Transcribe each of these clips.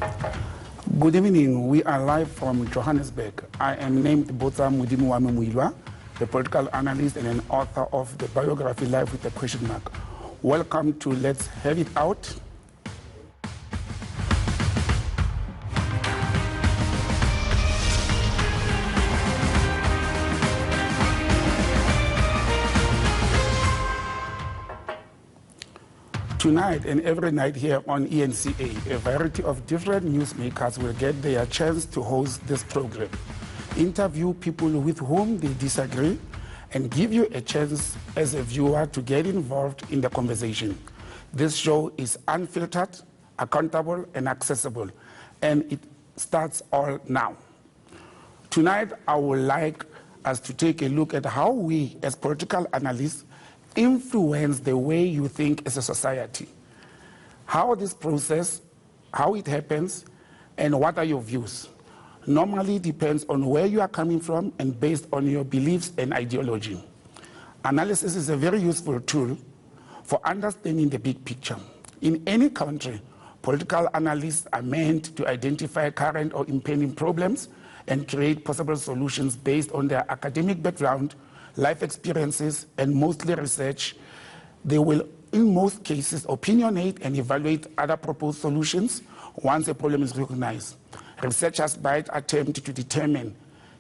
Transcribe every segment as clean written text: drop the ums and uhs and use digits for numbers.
Good evening. We are live from Johannesburg. I am named Botsang Moiloa, the political analyst and an author of the biography Life with a Question Mark. Welcome to Let's Have It Out. Tonight and every night here on ENCA, a variety of different newsmakers will get their chance to host this program, interview people with whom they disagree, and give you a chance as a viewer to get involved in the conversation. This show is unfiltered, accountable, and accessible, and it starts all now. Tonight, I would like us to take a look at how we, as political analysts, influence the way you think as a society. How this process, how it happens, and what are your views. Normally depends on where you are coming from and based on your beliefs and ideology. Analysis is a very useful tool for understanding the big picture. In any country, political analysts are meant to identify current or impending problems and create possible solutions based on their academic background, life experiences, and mostly research. They will, in most cases, opinionate and evaluate other proposed solutions once a problem is recognized. Researchers might attempt to determine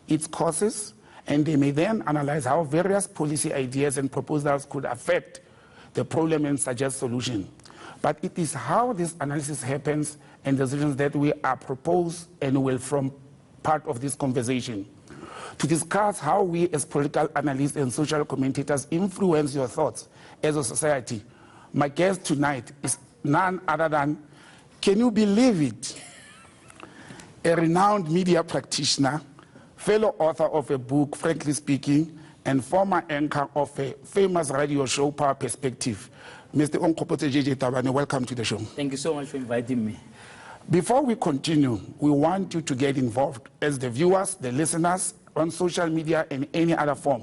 its causes, and they may then analyze how various policy ideas and proposals could affect the problem and suggest solutions. But it is how this analysis happens and the solutions that we are proposed and will form part of this conversation. To discuss how we as political analysts and social commentators influence your thoughts as a society, my guest tonight is none other than, can you believe it, a renowned media practitioner, fellow author of a book, Frankly Speaking, and former anchor of a famous radio show, Power Perspective. Mr. JJ Tabane, welcome to the show. Thank you so much for inviting me. Before we continue, we want you to get involved as the viewers, the listeners, on social media and any other form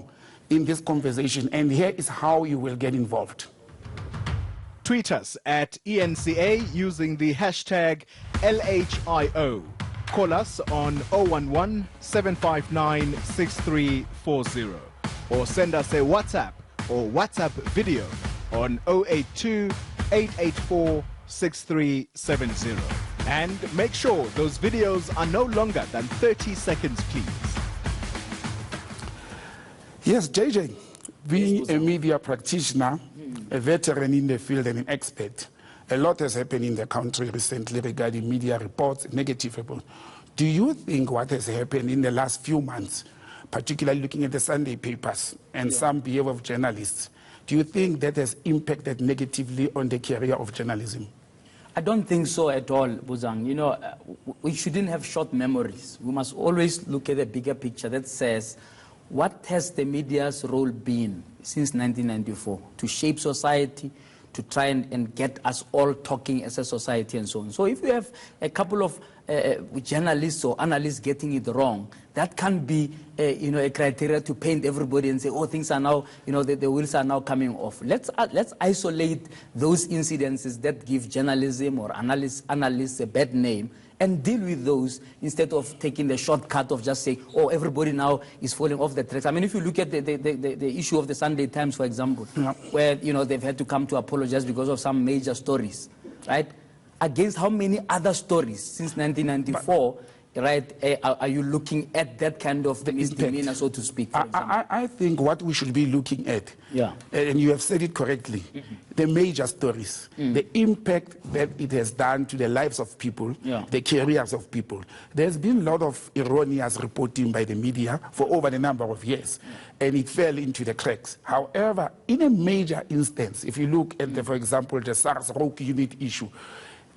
in this conversation. And here is how you will get involved. Tweet us at ENCA using the hashtag LHIO. Call us on 011-759-6340 or send us a WhatsApp or WhatsApp video on 082-884-6370. And make sure those videos are no longer than 30 seconds, please. Yes, JJ, being a media practitioner, a veteran in the field and an expert, a lot has happened in the country recently regarding media reports, negative reports. Do you think what has happened in the last few months, particularly looking at the Sunday papers and some behavior of journalists, do you think that has impacted negatively on the career of journalism? I don't think so at all, Botsang. You know, we shouldn't have short memories. We must always look at the bigger picture that says, what has the media's role been since 1994 to shape society, to try and get us all talking as a society and so on? So if you have a couple of journalists or analysts getting it wrong, that can be a criteria to paint everybody and say, oh, things are now, the wheels are now coming off. Let's isolate those incidences that give journalism or analysts a bad name and deal with those instead of taking the shortcut of just saying, oh, everybody now is falling off the tracks. I mean, if you look at the issue of the Sunday Times, for example, where, they've had to come to apologize because of some major stories, right? Against how many other stories since 1994, right, are you looking at that kind of misdemeanor, so to speak, for example? I think what we should be looking at, and you have said it correctly, the major stories, the impact that it has done to the lives of people, the careers of people. There's been a lot of erroneous reporting by the media for over a number of years, and it fell into the cracks. However, in a major instance, if you look at, for example, the SARS rogue unit issue,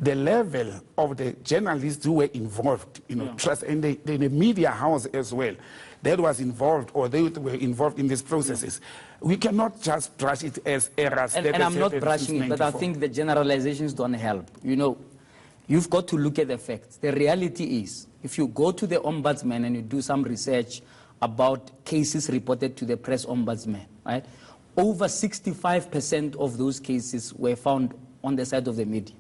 the level of the journalists who were involved, trust, and the media house as well, that was involved or they were involved in these processes. We cannot just brush it as errors. And I'm not brushing it, but I think the generalizations don't help. You've got to look at the facts. The reality is, if you go to the ombudsman and you do some research about cases reported to the press ombudsman, right, over 65% of those cases were found on the side of the media.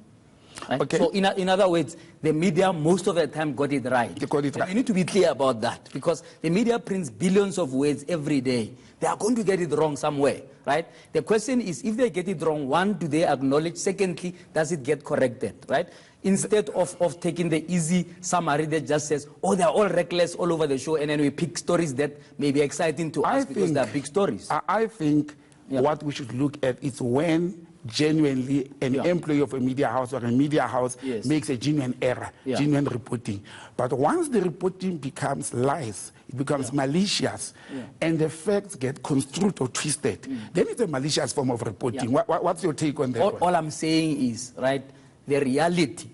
Right? Okay. So in other words, the media most of the time got it right. They got it right. You need to be clear about that, because the media prints billions of words every day. They are going to get it wrong somewhere, right? The question is, if they get it wrong, one, do they acknowledge? Secondly, does it get corrected, right? Instead of taking the easy summary that just says, oh, they're all reckless all over the show, and then we pick stories that may be exciting to us because they're big stories. I think what we should look at is when genuinely an employee of a media house or a media house makes a genuine error, genuine reporting. But once the reporting becomes lies, it becomes malicious, and the facts get construed or twisted, then it's a malicious form of reporting. What's your take on that? All I'm saying is, right, the reality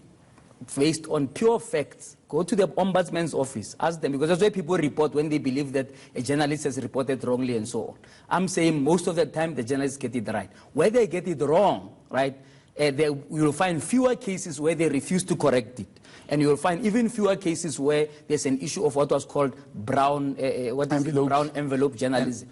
based on pure facts. Go to the ombudsman's office, ask them, because that's why people report when they believe that a journalist has reported wrongly and so on. I'm saying most of the time the journalists get it right. Where they get it wrong, right, you will find fewer cases where they refuse to correct it. And you will find even fewer cases where there's an issue of what was called brown envelope journalism.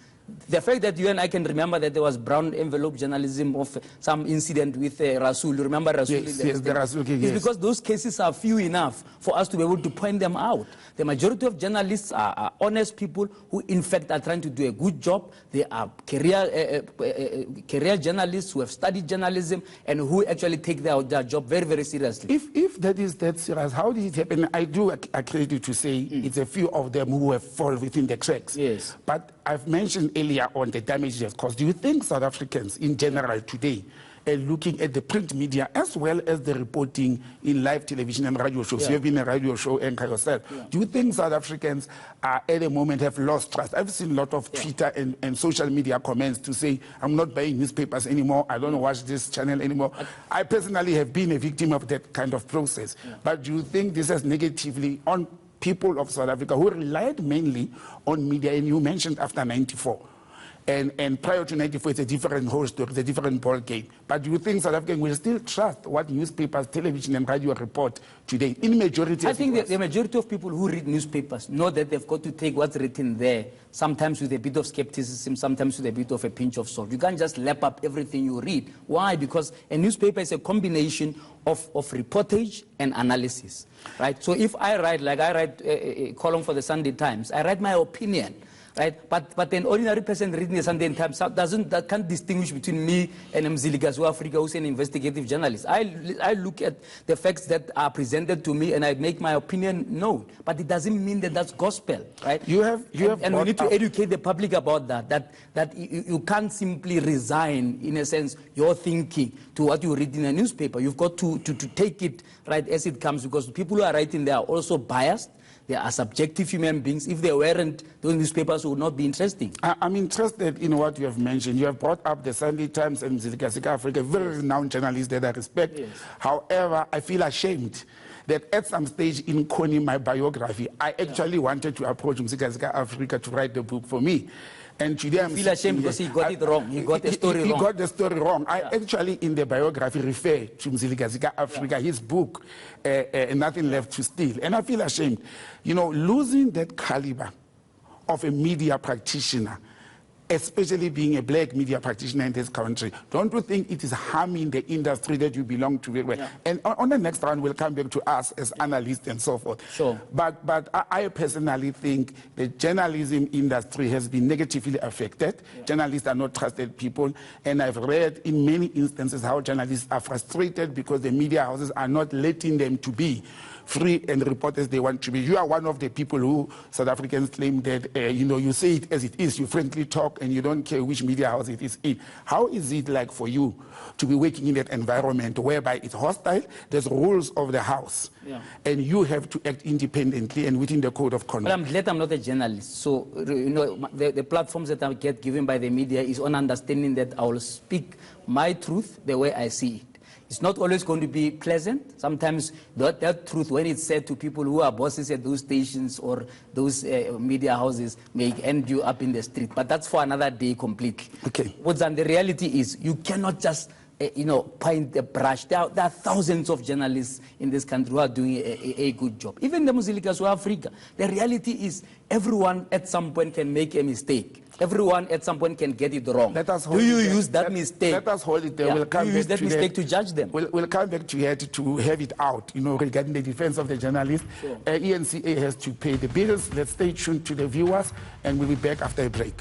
The fact that you and I can remember that there was brown envelope journalism of some incident with Rasul. You remember Rasul? Yes, the Rasul case. It's because those cases are few enough for us to be able to point them out. The majority of journalists are honest people who, in fact, are trying to do a good job. They are career journalists who have studied journalism and who actually take their job very, very seriously. If that is that serious, how did it happen? I do accredit you to say it's a few of them who have fallen within the cracks. Yes. But I've mentioned earlier on the damage it has caused. Do you think South Africans in general today are looking at the print media as well as the reporting in live television and radio shows? You have been a radio show anchor yourself. Do you think South Africans at the moment have lost trust? I've seen a lot of Twitter and social media comments to say, I'm not buying newspapers anymore, I don't watch this channel anymore. I personally have been a victim of that kind of process. But do you think this has negatively on people of South Africa who relied mainly on media? And you mentioned after 94. And prior to 94, it's a different whole story, it's a different ball game. But do you think South Africans will still trust what newspapers, television, and radio report today? In majority, I think the majority of people who read newspapers know that they've got to take what's written there, sometimes with a bit of skepticism, sometimes with a bit of a pinch of salt. You can't just lap up everything you read. Why? Because a newspaper is a combination of reportage and analysis, right? So if I write, like I write a column for the Sunday Times, I write my opinion. Right? But an ordinary person reading the Sunday Times can't distinguish between me and Mzilika Africa, who's an investigative journalist. I look at the facts that are presented to me and I make my opinion known. But it doesn't mean that that's gospel, right? And we need to educate the public about that you can't simply resign, in a sense, your thinking to what you read in a newspaper. You've got to take it right as it comes, because people who are writing, they are also biased. They are subjective human beings. If they weren't, those newspapers would not be interesting. I'm interested in what you have mentioned. You have brought up the Sunday Times and Mzilika Africa, very renowned journalist that I respect. However, I feel ashamed that at some stage in Kony, my biography, I actually wanted to approach Mzilika Africa to write the book for me. And today I'm feel ashamed because he got it wrong. He got the story wrong. He got the story wrong. I actually, in the biography, refer to Mzilika Africa, his book, Nothing Left to Steal. And I feel ashamed. You know, losing that caliber of a media practitioner, especially being a black media practitioner in this country, don't you think it is harming the industry that you belong to? And on the next round, we'll come back to us as analysts and so forth. Sure. But I personally think the journalism industry has been negatively affected. Journalists are not trusted people. And I've read in many instances how journalists are frustrated because the media houses are not letting them to be free and report as they want to be. You are one of the people who South Africans claim that, you say it as it is, you frankly talk and you don't care which media house it is in. How is it like for you to be working in that environment whereby it's hostile, there's rules of the house, and you have to act independently and within the code of conduct? But I'm glad I'm not a journalist. So, the platforms that I get given by the media is on understanding that I will speak my truth the way I see it. It's not always going to be pleasant. Sometimes that truth, when it's said to people who are bosses at those stations or those media houses, may end you up in the street. But that's for another day completely. Okay. The reality is you cannot just point the brush. There are thousands of journalists in this country who are doing a good job. Even the Musilikas of Africa. The reality is everyone at some point can make a mistake. Everyone at some point can get it wrong. Do you use that mistake? Let us hold it there. Yeah. We'll come Do you use back that mistake to judge them? We'll come back to it to have it out, regarding the defense of the journalist. Sure. ENCA has to pay the bills. Let's stay tuned to the viewers, and we'll be back after a break.